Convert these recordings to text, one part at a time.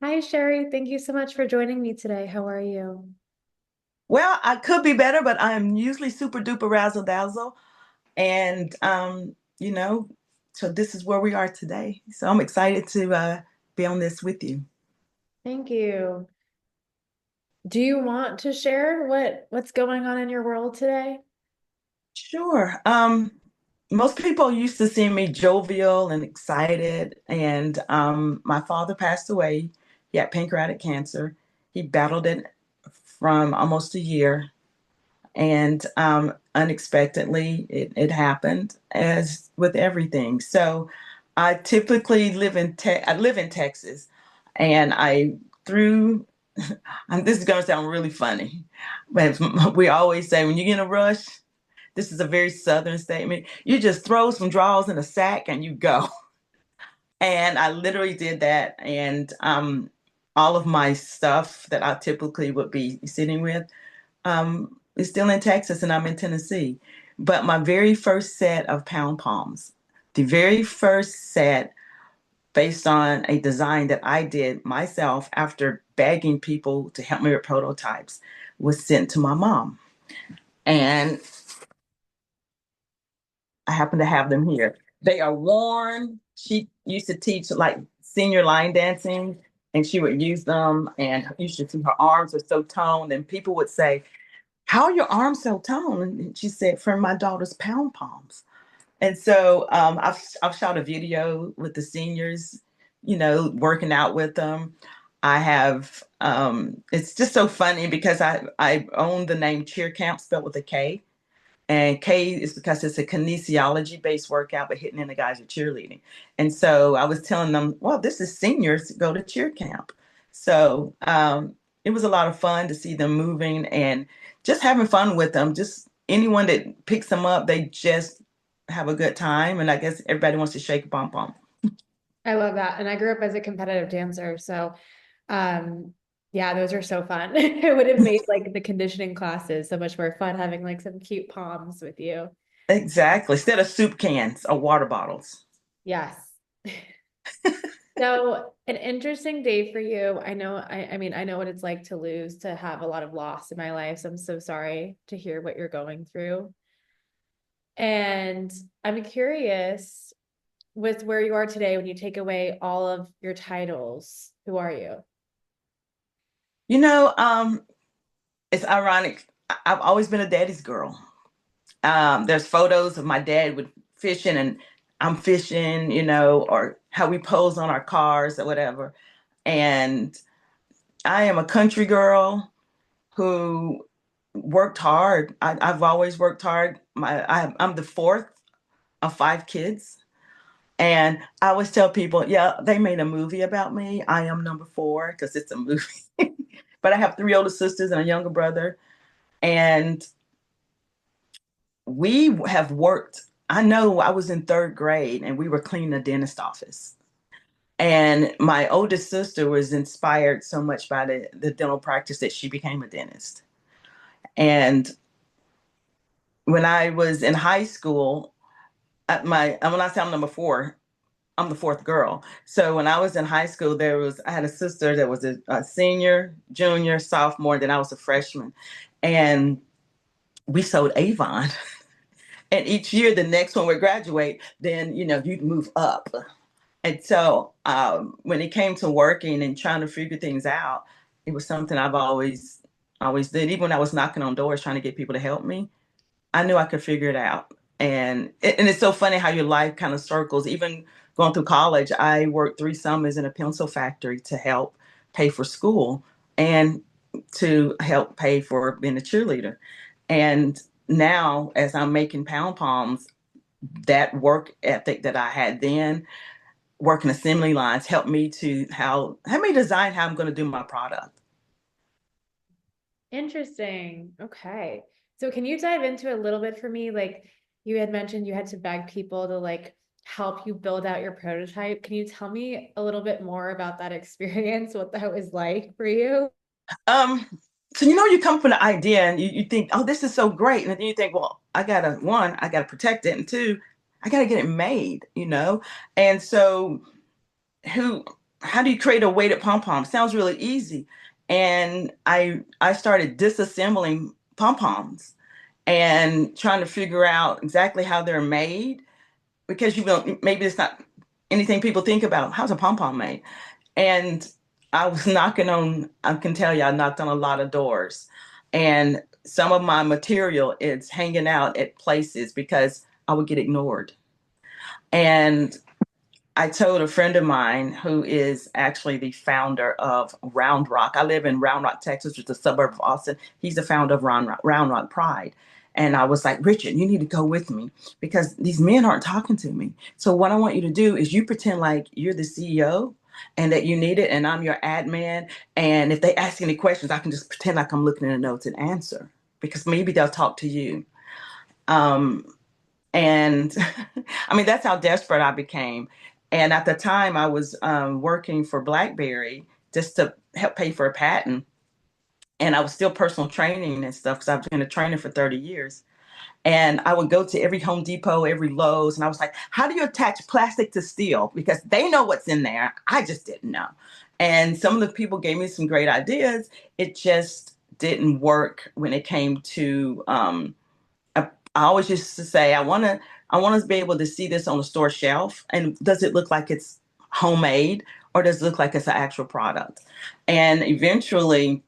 Hi, Sherry. Thank you so much for joining me today. How are you? Well, I could be better, but I'm usually super duper razzle dazzle. And, you know, so this is where we are today. So I'm excited to be on this with you. Thank you. Do you want to share what's going on in your world today? Sure. Most people used to see me jovial and excited. And my father passed away. He had pancreatic cancer. He battled it from almost a year. And unexpectedly, it happened as with everything. So I typically I live in Texas, and I threw. And this is going to sound really funny, but we always say when you get in a rush, this is a very Southern statement. You just throw some drawers in a sack and you go. And I literally did that, and all of my stuff that I typically would be sitting with is still in Texas and I'm in Tennessee. But my very first set of PoundPoms, the very first set based on a design that I did myself after begging people to help me with prototypes, was sent to my mom. And I happen to have them here. They are worn. She used to teach like senior line dancing, and she would use them. And you should see her arms are so toned. And people would say, "How are your arms so toned?" And she said, "From my daughter's pound palms." And so I've shot a video with the seniors, working out with them. I have it's just so funny because I own the name CheerKamp spelled with a K. And K is because it's a kinesiology based workout, but hitting in the guys are cheerleading. And so I was telling them, well, this is seniors, go to cheer camp. So it was a lot of fun to see them moving and just having fun with them. Just anyone that picks them up, they just have a good time. And I guess everybody wants to shake a pom pom. I love that. And I grew up as a competitive dancer, so um yeah, those are so fun. It would have made like the conditioning classes so much more fun having like some cute palms with you. Exactly. Instead of soup cans or water bottles. Yes. So an interesting day for you. I mean, I know what it's like to lose, to have a lot of loss in my life. So I'm so sorry to hear what you're going through. And I'm curious with where you are today, when you take away all of your titles, who are you? You know, it's ironic. I've always been a daddy's girl. There's photos of my dad with fishing and I'm fishing, or how we pose on our cars or whatever. And I am a country girl who worked hard. I've always worked hard. I'm the fourth of five kids. And I always tell people, yeah, they made a movie about me. I am number four because it's a movie. But I have three older sisters and a younger brother. And we have worked. I know I was in third grade and we were cleaning the dentist office. And my oldest sister was inspired so much by the dental practice that she became a dentist. And when I was in high school, when I say I'm number four, I'm the fourth girl. So when I was in high school, I had a sister that was a senior, junior, sophomore, then I was a freshman. And we sold Avon. And each year, the next one would graduate, then, you'd move up. And so when it came to working and trying to figure things out, it was something I've always did. Even when I was knocking on doors trying to get people to help me, I knew I could figure it out. And it's so funny how your life kind of circles. Even going through college, I worked 3 summers in a pencil factory to help pay for school and to help pay for being a cheerleader. And now, as I'm making pound palms, that work ethic that I had then, working assembly lines, help me design how I'm going to do my product. Interesting. Okay. So can you dive into a little bit for me? Like you had mentioned you had to beg people to like help you build out your prototype. Can you tell me a little bit more about that experience, what that was like for you? Um, so you come from the idea and you think, oh, this is so great. And then you think, well, I gotta protect it, and two, I gotta get it made. And so who? how do you create a weighted pom-pom? Sounds really easy. And I started disassembling pom-poms and trying to figure out exactly how they're made, because you don't, maybe it's not anything people think about. How's a pom-pom made? And I was knocking on, I can tell you, I knocked on a lot of doors. And some of my material is hanging out at places because I would get ignored. And I told a friend of mine who is actually the founder of Round Rock. I live in Round Rock, Texas, which is a suburb of Austin. He's the founder of Round Rock Pride. And I was like, Richard, you need to go with me because these men aren't talking to me. So what I want you to do is you pretend like you're the CEO and that you need it, and I'm your ad man. And if they ask any questions, I can just pretend like I'm looking in the notes and answer, because maybe they'll talk to you. Um, and I mean, that's how desperate I became. And at the time, I was working for BlackBerry just to help pay for a patent. And I was still personal training and stuff because I've been a trainer for 30 years. And I would go to every Home Depot, every Lowe's, and I was like, how do you attach plastic to steel? Because they know what's in there. I just didn't know. And some of the people gave me some great ideas. It just didn't work when it came to I always used to say, I want to be able to see this on the store shelf. And does it look like it's homemade, or does it look like it's an actual product? And eventually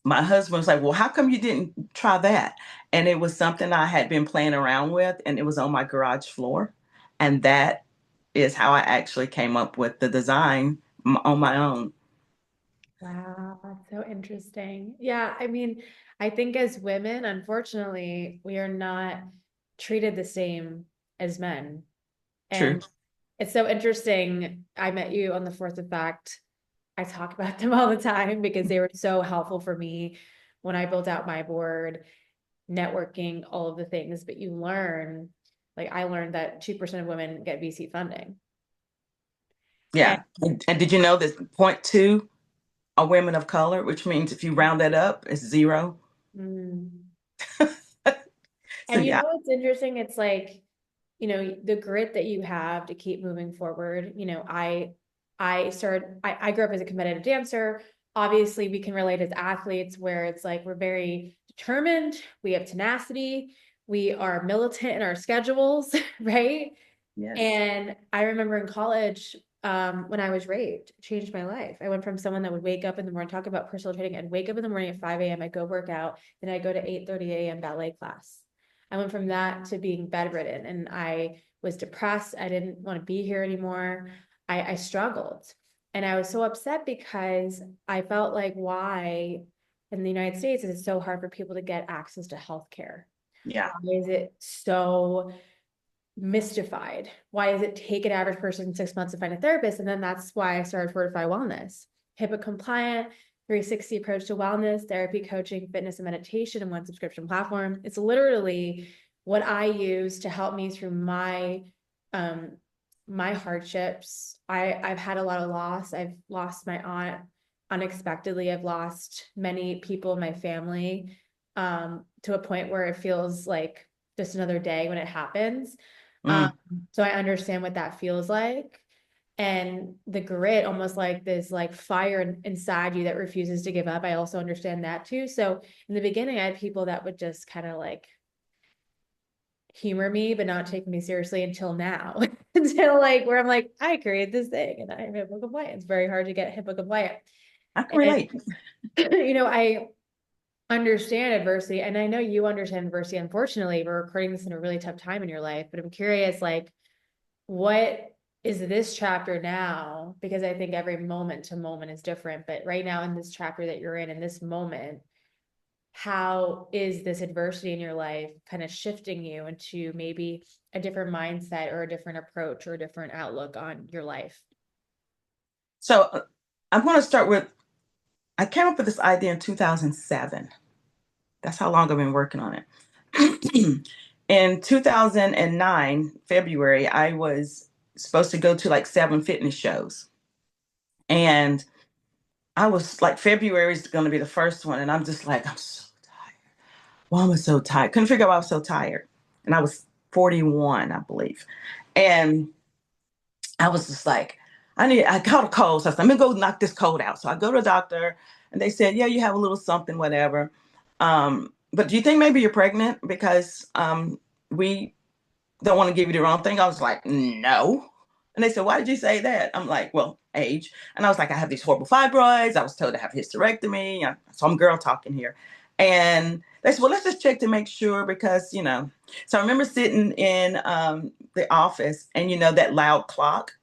my husband was like, well, how come you didn't try that? And it was something I had been playing around with, and it was on my garage floor. And that is how I actually came up with the design on my own. Wow, that's so interesting. Yeah, I mean, I think as women, unfortunately, we are not treated the same as men. True. And it's so interesting. I met you on the Fourth Effect. I talk about them all the time because they were so helpful for me when I built out my board, networking, all of the things. But you learn, like I learned that 2% of women get VC funding. And Yeah. And did you know that point two are women of color, which means if you round that up, it's zero. mm, So and you yeah, know what's interesting? It's like, the grit that you have to keep moving forward. I grew up as a competitive dancer. Obviously, we can relate as athletes where it's like we're very determined, we have tenacity, we are militant in our schedules, right? yes. And I remember in college, when I was raped, it changed my life. I went from someone that would wake up in the morning, talk about personal training, and wake up in the morning at 5 a.m. I'd go work out, then I'd go to 8:30 a.m. ballet class. I went from that to being bedridden, and I was depressed. I didn't want to be here anymore. I struggled. And I was so upset because I felt like, why in the United States is it so hard for people to get access to healthcare? Yeah. Why is it so mystified? Why does it take an average person 6 months to find a therapist? And then that's why I started Fortify Wellness, HIPAA compliant, 360 approach to wellness, therapy, coaching, fitness, and meditation in one subscription platform. It's literally what I use to help me through um my hardships. I've had a lot of loss. I've lost my aunt unexpectedly. I've lost many people in my family to a point where it feels like just another day when it happens. Um, Mm. so I understand what that feels like. And the grit, almost like this like fire inside you that refuses to give up. I also understand that too. So in the beginning, I had people that would just kind of like humor me, but not take me seriously until now. Until like where I'm like, I created this thing and I'm HIPAA compliant. It's very hard to get HIPAA compliant. I can And relate. I understand adversity, and I know you understand adversity. Unfortunately, we're recording this in a really tough time in your life, but I'm curious, like, what is this chapter now? Because I think every moment to moment is different, but right now in this chapter that you're in this moment, how is this adversity in your life kind of shifting you into maybe a different mindset or a different approach or a different outlook on your life? So I'm going to start with, I came up with this idea in 2007. That's how long I've been working on it. In 2009, February, I was supposed to go to like 7 fitness shows. And I was like, February is going to be the first one. And I'm just like, I'm so tired. Why am I so tired? Couldn't figure out why I was so tired. And I was 41, I believe. And I was just like, I caught a cold. So I said, I'm gonna go knock this cold out. So I go to the doctor and they said, yeah, you have a little something, whatever. But do you think maybe you're pregnant? Because we don't want to give you the wrong thing. I was like, no. And they said, why did you say that? I'm like, well, age. And I was like, I have these horrible fibroids. I was told to have hysterectomy. So I'm girl talking here. And they said, well, let's just check to make sure because, you know. So I remember sitting in the office and, you know, that loud clock.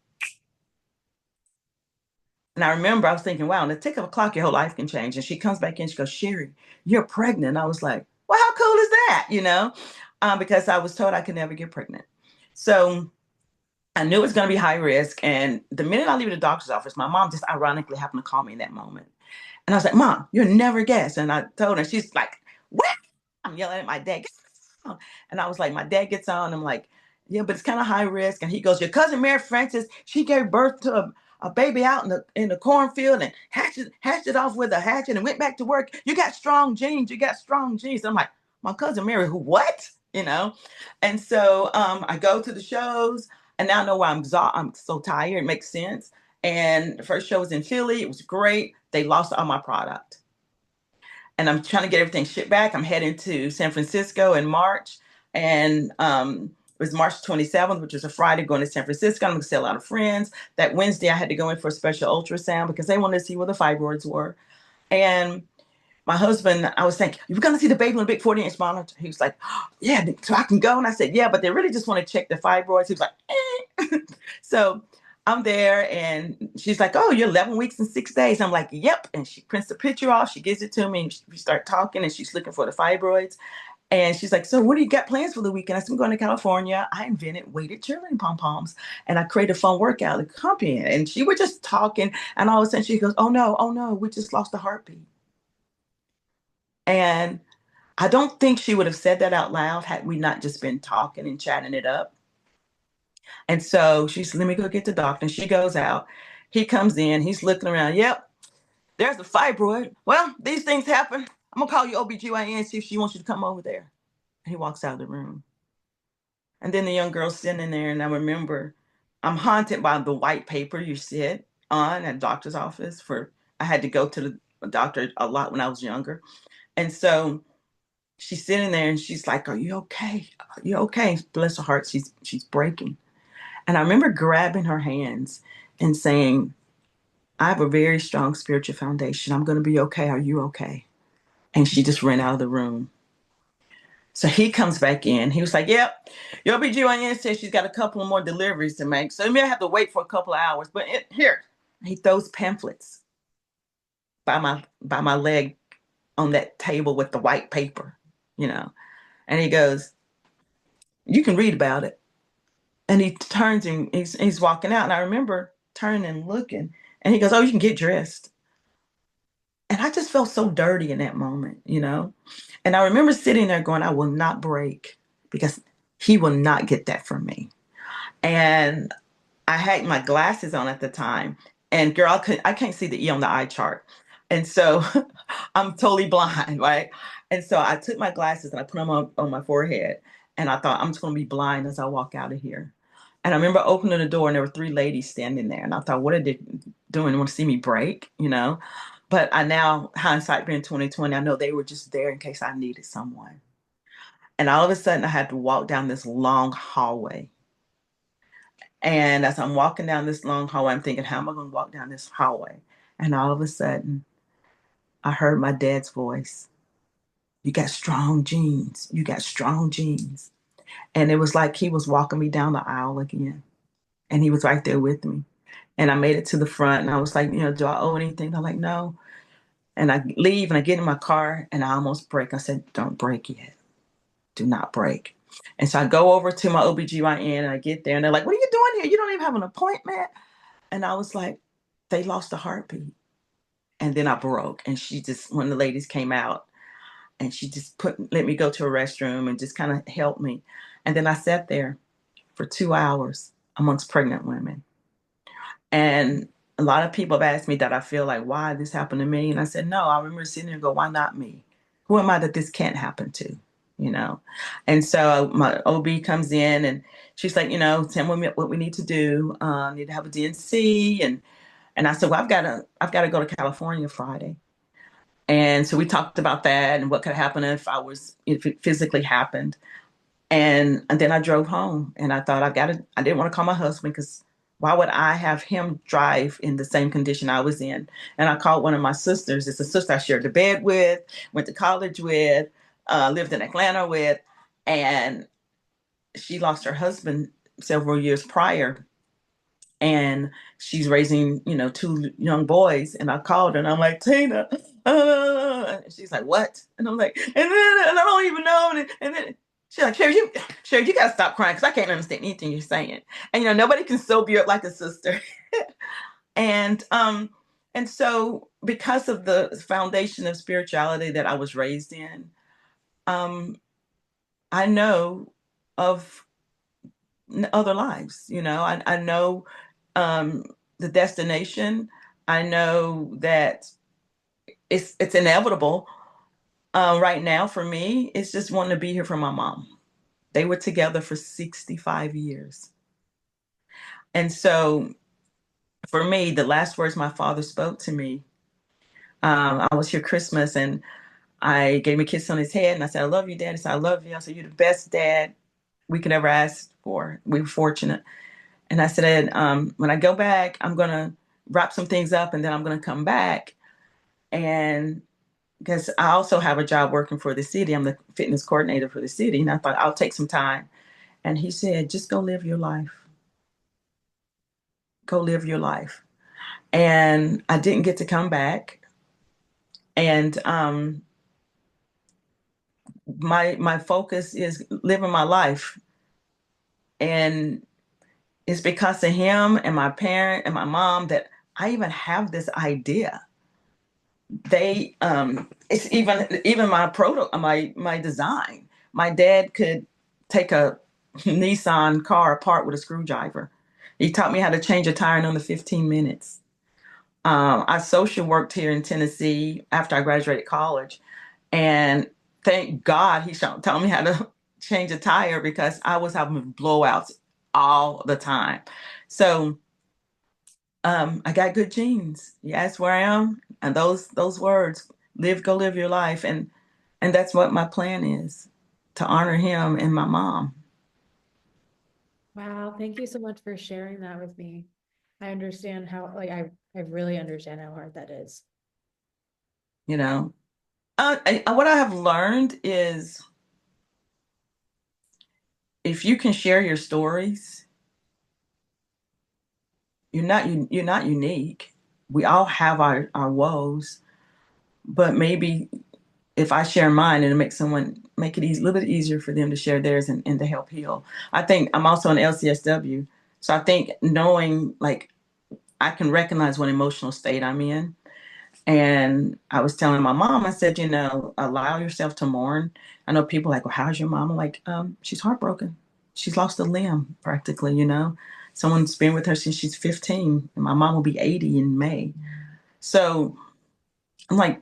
And I remember I was thinking, wow, in the tick of a clock, your whole life can change. And she comes back in, she goes, Sherry, you're pregnant. I was like, well, how cool is that? You know, because I was told I could never get pregnant. So I knew it was going to be high risk. And the minute I leave the doctor's office, my mom just ironically happened to call me in that moment. And I was like, Mom, you'll never guess. And I told her, she's like, what? I'm yelling at my dad. And I was like, my dad gets on. I'm like, yeah, but it's kind of high risk. And he goes, your cousin Mary Frances, she gave birth to a baby out in the cornfield and hatched it off with a hatchet and went back to work. You got strong genes. You got strong genes. I'm like, my cousin Mary, who what? You know? And so I go to the shows and now I know why I'm so tired. It makes sense. And the first show was in Philly. It was great. They lost all my product and I'm trying to get everything shipped back. I'm heading to San Francisco in March, and it was March 27th, which was a Friday, going to San Francisco. I'm going to see a lot of friends. That Wednesday, I had to go in for a special ultrasound because they wanted to see where the fibroids were. And my husband, I was thinking, you're going to see the baby on a big 40-inch monitor. He was like, oh, yeah, so I can go. And I said, yeah, but they really just want to check the fibroids. He was like, eh. So I'm there and she's like, oh, you're 11 weeks and 6 days. I'm like, yep. And she prints the picture off. She gives it to me. And we start talking and she's looking for the fibroids. And she's like, so what do you got plans for the weekend? I said, I'm going to California. I invented weighted cheerleading pom-poms and I created a fun workout to accompany it. And she was just talking. And all of a sudden she goes, oh no, we just lost a heartbeat. And I don't think she would have said that out loud had we not just been talking and chatting it up. And so she said, let me go get the doctor. And she goes out. He comes in. He's looking around. Yep, there's a fibroid. Well, these things happen. I'm going to call you OBGYN and see if she wants you to come over there. And he walks out of the room. And then the young girl's sitting there. And I remember I'm haunted by the white paper you sit on at doctor's office for, I had to go to the doctor a lot when I was younger. And so she's sitting there and she's like, are you okay? Are you okay? Bless her heart. She's breaking. And I remember grabbing her hands and saying, I have a very strong spiritual foundation. I'm going to be okay. Are you okay? And she just ran out of the room. So he comes back in. He was like, yep, your OBGYN says she's got a couple of more deliveries to make. So you may have to wait for a couple of hours. But here, he throws pamphlets by my leg on that table with the white paper, you know. And he goes, you can read about it. And he turns and he's walking out. And I remember turning and looking. And he goes, oh, you can get dressed. And I just felt so dirty in that moment, you know? And I remember sitting there going, I will not break because he will not get that from me. And I had my glasses on at the time. And girl, I can't see the E on the eye chart. And so I'm totally blind, right? And so I took my glasses and I put them on my forehead. And I thought, I'm just going to be blind as I walk out of here. And I remember opening the door and there were three ladies standing there. And I thought, what are they doing? They want to see me break, you know? But I now, hindsight being 2020, I know they were just there in case I needed someone. And all of a sudden, I had to walk down this long hallway. And as I'm walking down this long hallway, I'm thinking, how am I going to walk down this hallway? And all of a sudden, I heard my dad's voice. You got strong genes. You got strong genes. And it was like he was walking me down the aisle again. And he was right there with me. And I made it to the front and I was like, do I owe anything? They're like, no. And I leave and I get in my car and I almost break. I said, don't break yet. Do not break. And so I go over to my OBGYN and I get there and they're like, what are you doing here? You don't even have an appointment. And I was like, they lost a heartbeat. And then I broke. And one of the ladies came out and she just let me go to a restroom and just kind of helped me. And then I sat there for 2 hours amongst pregnant women. And a lot of people have asked me that I feel like, why this happened to me? And I said, no, I remember sitting there and go, why not me? Who am I that this can't happen to? you know. And so my OB comes in and she's like, tell me what we need to do. Need to have a DNC. And I said, well, I've got to go to California Friday. And so we talked about that and what could happen if it physically happened. And then I drove home and I thought I didn't want to call my husband because why would I have him drive in the same condition I was in? And I called one of my sisters. It's a sister I shared the bed with, went to college with, lived in Atlanta with, and she lost her husband several years prior. And she's raising, two young boys. And I called her and I'm like, Tina, and she's like, what? And I'm like, and I don't even know. And then she's like, Sherry, you gotta stop crying because I can't understand anything you're saying. And nobody can sober you up like a sister. and and so because of the foundation of spirituality that I was raised in, um, I know of other lives. I know um, the destination. I know that it's inevitable. Right now, for me, it's just wanting to be here for my mom. They were together for 65 years, and so for me, the last words my father spoke to me. I was here Christmas, and I gave him a kiss on his head, and I said, "I love you, Dad." He said, "I love you." I said, "You're the best dad we could ever ask for. We were fortunate." And I said, when I go back, I'm going to wrap some things up and then I'm going to come back. And because I also have a job working for the city, I'm the fitness coordinator for the city. And I thought I'll take some time. And he said, just go live your life. Go live your life. And I didn't get to come back. And my focus is living my life. And it's because of him and my parent and my mom that I even have this idea. It's even my design. My dad could take a Nissan car apart with a screwdriver. He taught me how to change a tire in under 15 minutes. I social worked here in Tennessee after I graduated college, and thank God taught me how to change a tire because I was having blowouts all the time. So I got good genes. Yeah, that's where I am. And those words, go live your life. And that's what my plan is, to honor him and my mom. Wow, thank you so much for sharing that with me. I understand how, like, I really understand how hard that is. You know, what I have learned is if you can share your stories, you're not unique. We all have our woes, but maybe if I share mine, it'll make it easy, a little bit easier for them to share theirs and to help heal. I think I'm also an LCSW. So I think knowing, like, I can recognize what emotional state I'm in. And I was telling my mom, I said, allow yourself to mourn. I know people are like, well, how's your mom? I'm like, she's heartbroken. She's lost a limb practically. Someone's been with her since she's 15, and my mom will be 80 in May. So I'm like,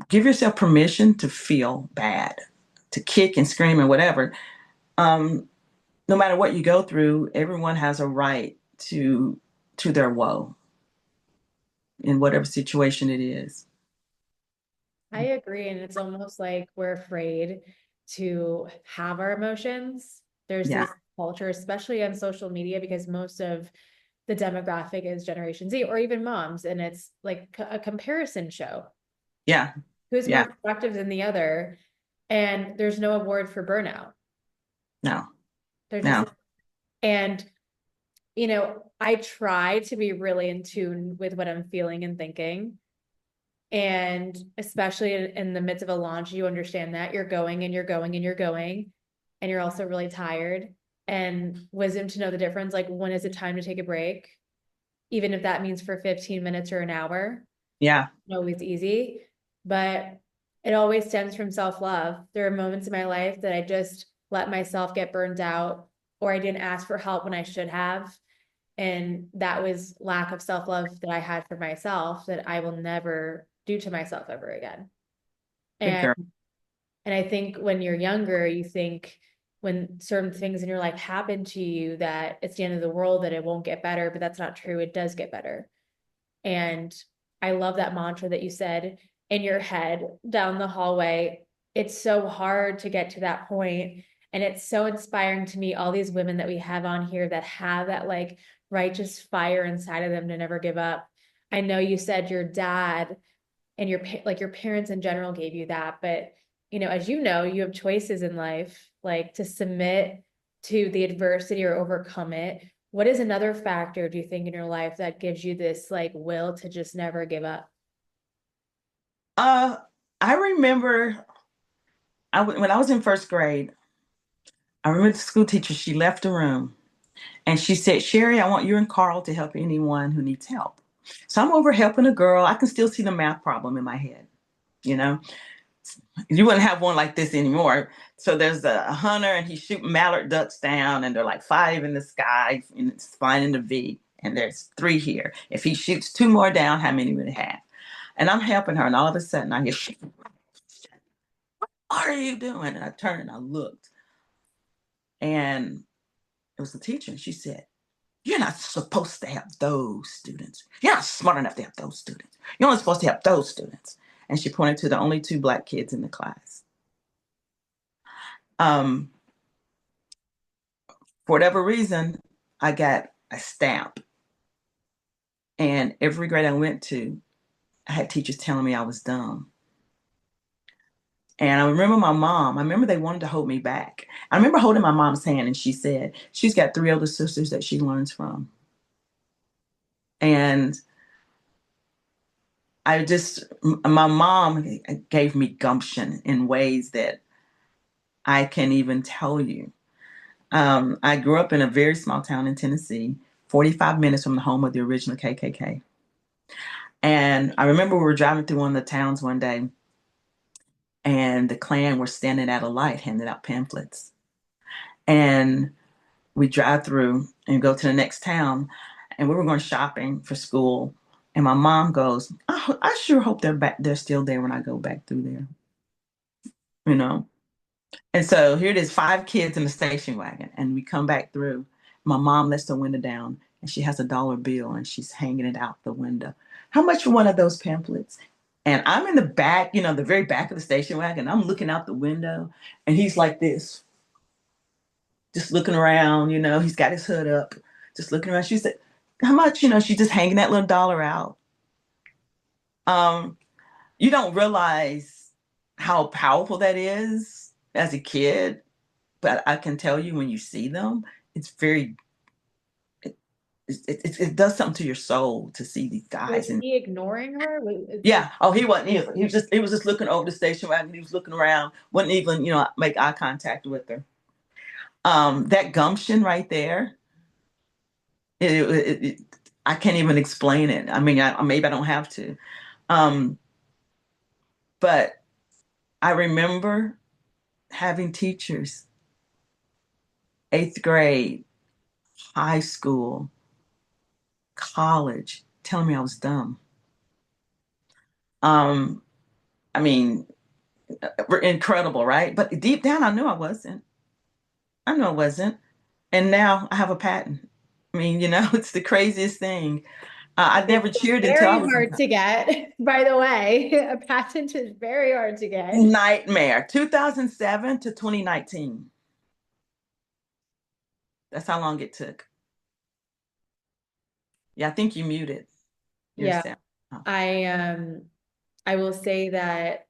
give yourself permission to feel bad, to kick and scream and whatever. Um, no matter what you go through, everyone has a right to their woe in whatever situation it is. I agree. And it's almost like we're afraid to have our emotions. There's Yeah, this culture, especially on social media, because most of the demographic is Generation Z or even moms. And it's like a comparison show. yeah, Who's yeah. more productive than the other? And there's no award for burnout. No, There just, no. and I try to be really in tune with what I'm feeling and thinking. And especially in the midst of a launch, you understand that you're going and you're going and you're going, and you're also really tired. And wisdom to know the difference, like when is it time to take a break, even if that means for 15 minutes or an hour. Yeah, Always easy, but it always stems from self-love. There are moments in my life that I just let myself get burned out, or I didn't ask for help when I should have. And that was lack of self-love that I had for myself that I will never do to myself ever again. good And girl. And I think when you're younger, you think when certain things in your life happen to you that it's the end of the world, that it won't get better, but that's not true. It does get better. And I love that mantra that you said in your head down the hallway. It's so hard to get to that point. And it's so inspiring to me, all these women that we have on here that have that like righteous fire inside of them to never give up. I know you said your dad and your like your parents in general gave you that, but as you know, you have choices in life, like to submit to the adversity or overcome it. What is another factor, do you think, in your life that gives you this like will to just never give up? Uh, I remember when I was in first grade, I remember the school teacher, she left the room and she said, Sherry, I want you and Carl to help anyone who needs help. So I'm over helping a girl. I can still see the math problem in my head. You know, you wouldn't have one like this anymore. So there's a hunter and he's shooting mallard ducks down, and they're like 5 in the sky and it's flying in the V. And there's 3 here. If he shoots 2 more down, how many would he have? And I'm helping her, and all of a sudden I hear, what are you doing? And I turned and I looked, and it was the teacher. And she said, you're not supposed to have those students. You're not smart enough to have those students. You're only supposed to have those students. And she pointed to the only 2 Black kids in the class. Um, for whatever reason, I got a stamp. And every grade I went to, I had teachers telling me I was dumb. And I remember my mom, I remember they wanted to hold me back. I remember holding my mom's hand, and she said she's got 3 older sisters that she learns from. And my mom gave me gumption in ways that I can't even tell you. I grew up in a very small town in Tennessee, 45 minutes from the home of the original KKK. And I remember we were driving through one of the towns one day, and the Klan were standing at a light handing out pamphlets. And we drive through and go to the next town, and we were going shopping for school. And my mom goes, I sure hope they're still there when I go back through there, you know? And so here it is, 5 kids in the station wagon, and we come back through. My mom lets the window down, and she has a dollar bill, and she's hanging it out the window. How much for one of those pamphlets? And I'm in the back, the very back of the station wagon. I'm looking out the window, and he's like this, just looking around. He's got his hood up, just looking around. She said, "How much?" She's just hanging that little dollar out. Um, you don't realize how powerful that is as a kid. But I can tell you, when you see them, it's very it does something to your soul to see these Was guys. And he ignoring her? yeah, oh, he wasn't either. He was just looking over the station wagon. He was looking around, wouldn't even make eye contact with her. That gumption right there, it I can't even explain it. I mean, maybe I don't have to. Um, but I remember having teachers, 8th grade, high school, college, telling me I was dumb. Um, I mean, incredible, right? But deep down, I knew I wasn't. I knew I wasn't. And now I have a patent. I mean, it's the craziest thing. I never cheered until I Very was hard to get, by the way. A patent is very hard to get. nightmare. 2007 to 2019. That's how long it took. Yeah, I think you muted Yeah, yourself. Oh. I I will say that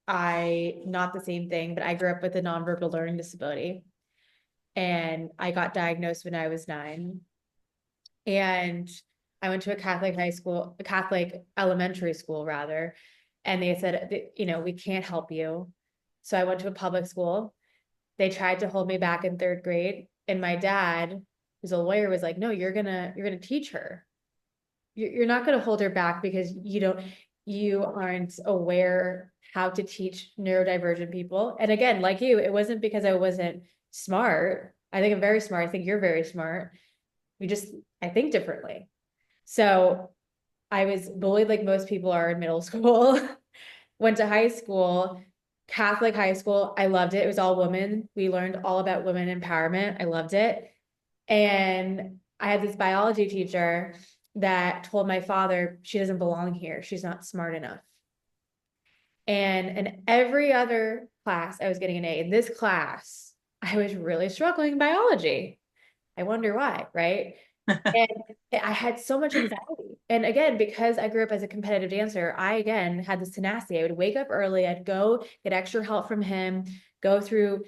I not the same thing, but I grew up with a nonverbal learning disability, and I got diagnosed when I was 9. And I went to a Catholic high school, a Catholic elementary school rather, and they said, we can't help you. So I went to a public school. They tried to hold me back in 3rd grade, and my dad, who's a lawyer, was like, "No, you're gonna teach her. You're not gonna hold her back because you aren't aware how to teach neurodivergent people." And again, like you, it wasn't because I wasn't smart. I think I'm very smart. I think you're very smart. I think differently. So I was bullied like most people are in middle school, went to high school, Catholic high school. I loved it. It was all women. We learned all about women empowerment. I loved it. And I had this biology teacher that told my father she doesn't belong here. She's not smart enough. And in every other class, I was getting an A. In this class, I was really struggling in biology. I wonder why, right? And I had so much anxiety. And again, because I grew up as a competitive dancer, I again had this tenacity. I would wake up early, I'd go get extra help from him, go through,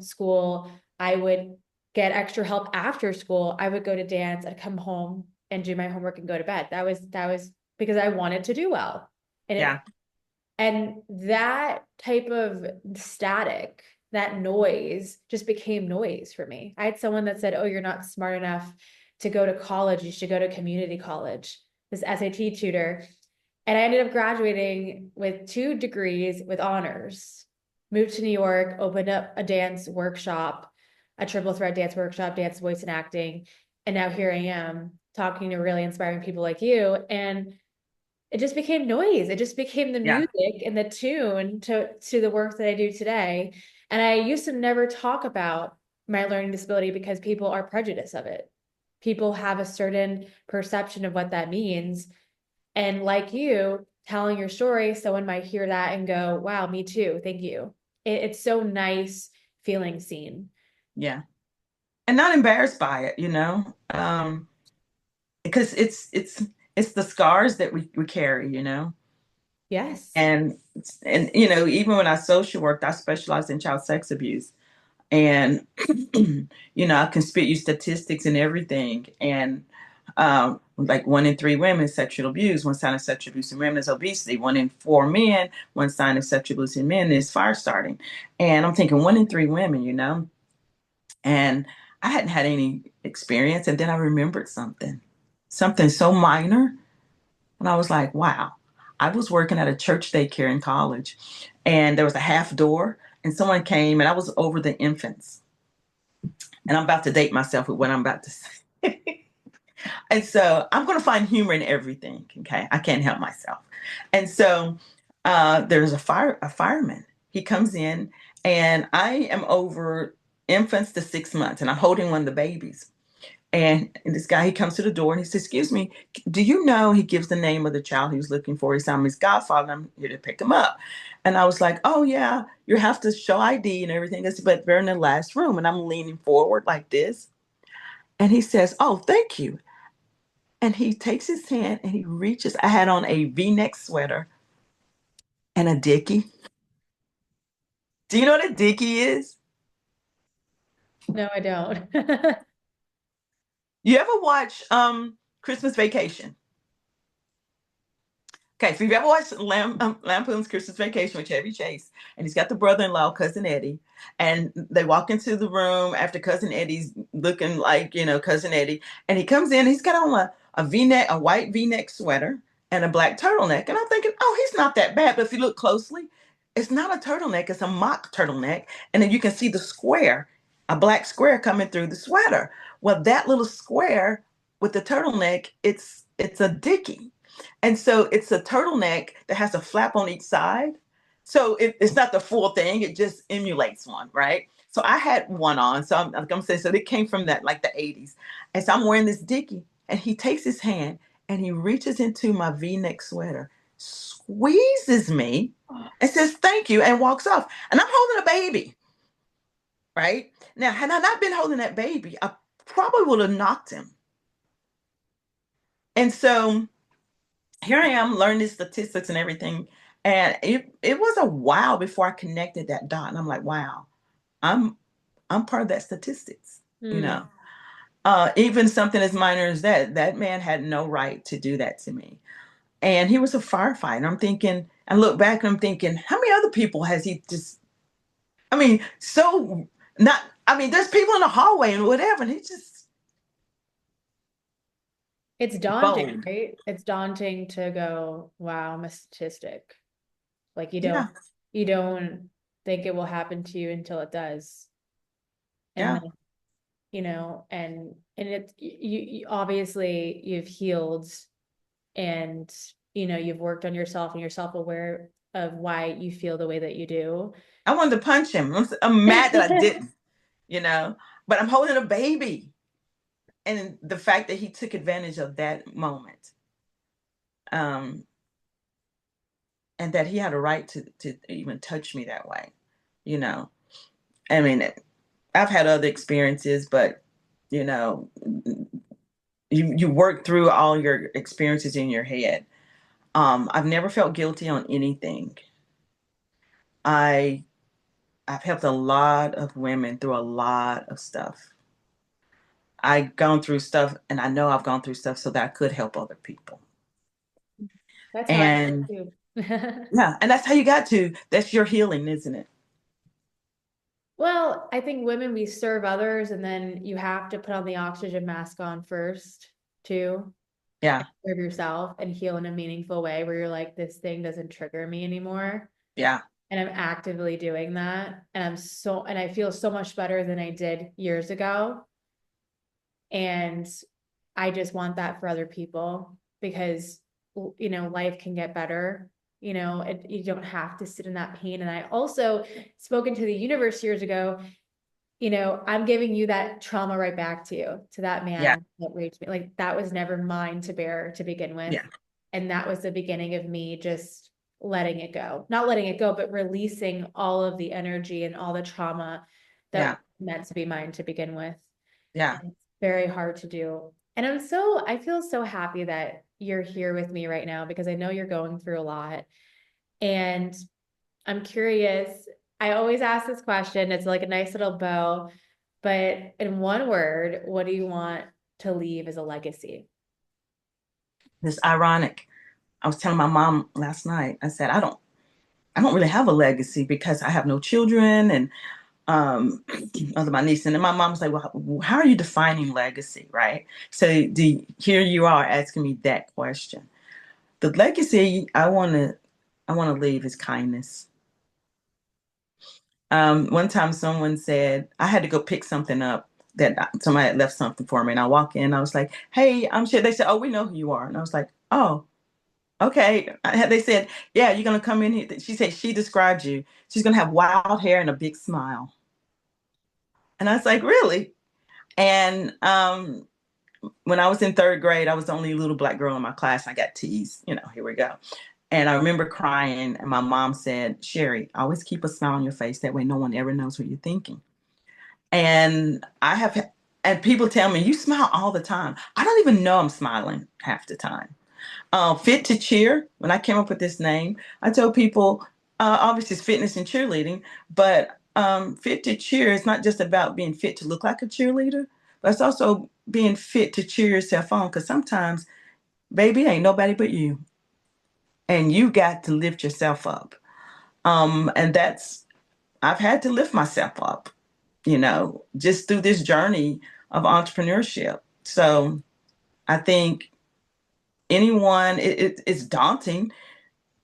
school. I would get extra help after school. I would go to dance, I'd come home and do my homework and go to bed. That was because I wanted to do well. And Yeah. that type of static, that noise just became noise for me. I had someone that said, "Oh, you're not smart enough to go to college. You should go to community college." This SAT tutor. And I ended up graduating with 2 degrees with honors. Moved to New York, opened up a dance workshop, a triple threat dance workshop, dance, voice, and acting. And now here I am talking to really inspiring people like you. And it just became noise. It just became the Yeah. music and the tune to the work that I do today. And I used to never talk about my learning disability because people are prejudiced of it. People have a certain perception of what that means. And like you telling your story, someone might hear that and go, wow, me too. Thank you. It's so nice feeling seen. Yeah. And not embarrassed by it, because it's the scars that we carry. Yes. And even when I social worked, I specialized in child sex abuse. And I can spit you statistics and everything. And like 1 in 3 women is sexual abuse. One sign of sexual abuse in women is obesity. 1 in 4 men, one sign of sexual abuse in men is fire starting. And I'm thinking 1 in 3 women. And I hadn't had any experience. And then I remembered something so minor. And I was like, wow. I was working at a church daycare in college, and there was a half door, and someone came, and I was over the infants. And I'm about to date myself with what I'm about to say. And so I'm going to find humor in everything. Okay. I can't help myself. And so there's a fireman. He comes in, and I am over infants to 6 months, and I'm holding one of the babies. And this guy, he comes to the door and he says, "Excuse me, do you know?" He gives the name of the child he was looking for. He said, "I'm his godfather. I'm here to pick him up." And I was like, "Oh, yeah, you have to show ID and everything." I said, "But we're in the last room." And I'm leaning forward like this. And he says, "Oh, thank you." And he takes his hand and he reaches. I had on a V-neck sweater and a dickie. Do you know what a dickie is? No, I don't. You ever watch Christmas Vacation? Okay, so you've ever watched Lampoon's Christmas Vacation with Chevy Chase, and he's got the brother-in-law, Cousin Eddie, and they walk into the room after Cousin Eddie's looking like, Cousin Eddie, and he comes in, he's got on a V-neck, a white V-neck sweater and a black turtleneck, and I'm thinking, oh, he's not that bad, but if you look closely, it's not a turtleneck, it's a mock turtleneck, and then you can see the square, a black square coming through the sweater. Well, that little square with the turtleneck, it's a dickie. And so it's a turtleneck that has a flap on each side. So it's not the full thing, it just emulates one, right? So I had one on. So I'm saying, so it came from that, like the 80s. And so I'm wearing this dickie, and he takes his hand and he reaches into my V-neck sweater, squeezes me, and says, "Thank you," and walks off. And I'm holding a baby, right? Now, had I not been holding that baby, I probably would have knocked him. And so here I am learning these statistics and everything. And it was a while before I connected that dot. And I'm like, wow, I'm I'm part of that statistics, you Hmm. know. Even something as minor as that man had no right to do that to me. And he was a firefighter. I'm thinking, I look back and I'm thinking, how many other people has he just, I mean, so not, I mean, there's people in the hallway and whatever, and he just It's daunting, bold. right? It's daunting to go, wow, I'm a statistic. Like Yeah, you don't think it will happen to you until it does. And yeah, then, and it you obviously you've healed and you've worked on yourself and you're self-aware of why you feel the way that you do. I wanted to punch him. I'm mad that I didn't, you know, but I'm holding a baby. And the fact that he took advantage of that moment, um, and that he had a right to even touch me that way, you know. I mean, I've had other experiences, but you know, you work through all your experiences in your head. I've never felt guilty on anything. I I've helped a lot of women through a lot of stuff. I've gone through stuff, and I know I've gone through stuff so that I could help other people. That's how I And feel too. yeah, and that's how you got to. That's your healing, isn't it? Well, I think women, we serve others, and then you have to put on the oxygen mask on first, too, Yeah, serve yourself and heal in a meaningful way where you're like, this thing doesn't trigger me anymore. yeah, And I'm actively doing that. And I feel so much better than I did years ago. And I just want that for other people because, life can get better. You don't have to sit in that pain. And I also spoken to the universe years ago, I'm giving you that trauma right back to you, to that yeah, man that raped me. Like that was never mine to bear to begin with. yeah, And that was the beginning of me just letting it go. Not letting it go, but releasing all of the energy and all the trauma that was yeah, meant to be mine to begin with. yeah. And it's very hard to do. And I feel so happy that you're here with me right now because I know you're going through a lot. And I'm curious. I always ask this question. It's like a nice little bow, but in one word, what do you want to leave as a legacy? It's ironic. I was telling my mom last night. I said, I don't really have a legacy because I have no children, and um, other my niece. And then my mom's like, well, how are you defining legacy, right? So here you are asking me that question. The legacy I want to leave is kindness. One time someone said I had to go pick something up that somebody had left something for me, and I walk in. I was like, "Hey, I'm sure." They said, "Oh, we know who you are," and I was like, "Oh, okay." They said, "Yeah, you're gonna come in here." She said she described you. She's gonna have wild hair and a big smile, and I was like, "Really?" And when I was in third grade, I was the only little black girl in my class. I got teased. Here we go. And I remember crying, and my mom said, "Sherry, always keep a smile on your face. That way, no one ever knows what you're thinking." And and people tell me, you smile all the time. I don't even know I'm smiling half the time. Fit to cheer, when I came up with this name, I told people, obviously it's fitness and cheerleading, but fit to cheer is not just about being fit to look like a cheerleader, but it's also being fit to cheer yourself on. Because sometimes, baby, ain't nobody but you. And you got to lift yourself up. And I've had to lift myself up, just through this journey of entrepreneurship. So I think it's daunting.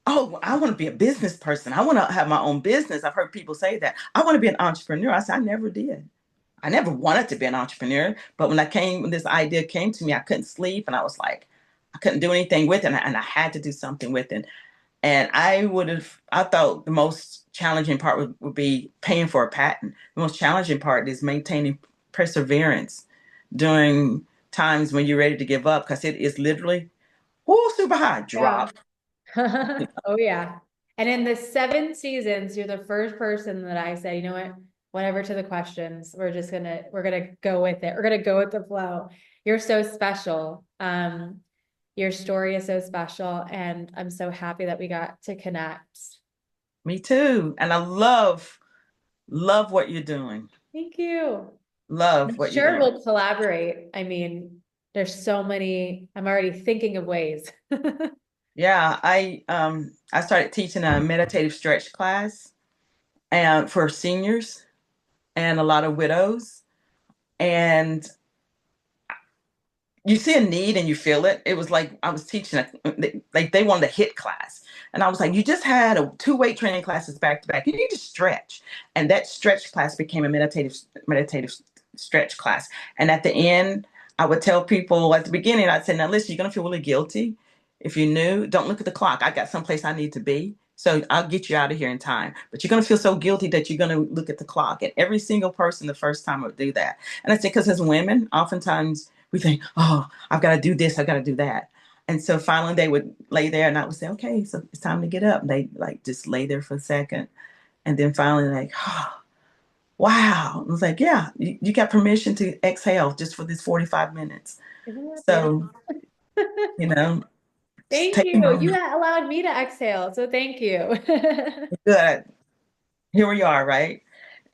Oh, I want to be a business person. I want to have my own business. I've heard people say that. I want to be an entrepreneur. I said, I never did. I never wanted to be an entrepreneur. But when this idea came to me, I couldn't sleep. And I was like, I couldn't do anything with it. And I had to do something with it. And I thought the most challenging part would be paying for a patent. The most challenging part is maintaining perseverance during times when you're ready to give up, because it is literally, oh, super high, Yeah. drop. Oh yeah. And in the 7 seasons, you're the first person that I said, you know what, whatever to the questions, we're gonna go with it. We're gonna go with the flow. You're so special. Your story is so special, and I'm so happy that we got to connect. Me too. And I love what you're doing. Thank you. Love I'm what you're sure doing. we'll collaborate. I mean, there's so many, I'm already thinking of ways. Yeah, I started teaching a meditative stretch class and for seniors and a lot of widows. And you see a need and you feel it. It was like I was teaching, like they wanted a hit class. And I was like, you just had two weight training classes back to back. You need to stretch. And that stretch class became a meditative stretch class. And at the end, I would tell people at the beginning, I'd say, now listen, you're going to feel really guilty. If you knew, don't look at the clock. I got someplace I need to be. So I'll get you out of here in time. But you're going to feel so guilty that you're going to look at the clock. And every single person the first time would do that. And I say, because as women, oftentimes we think, oh, I've got to do this, I've got to do that. And so finally they would lay there and I would say, okay, so it's time to get up. And they like just lay there for a second. And then finally, like, oh, wow. I was like, yeah, you got permission to exhale just for this 45 minutes. Isn't that So, beautiful? you know, just Thank take a you. You moment. allowed me to exhale, so thank you. Good. Here we are, right?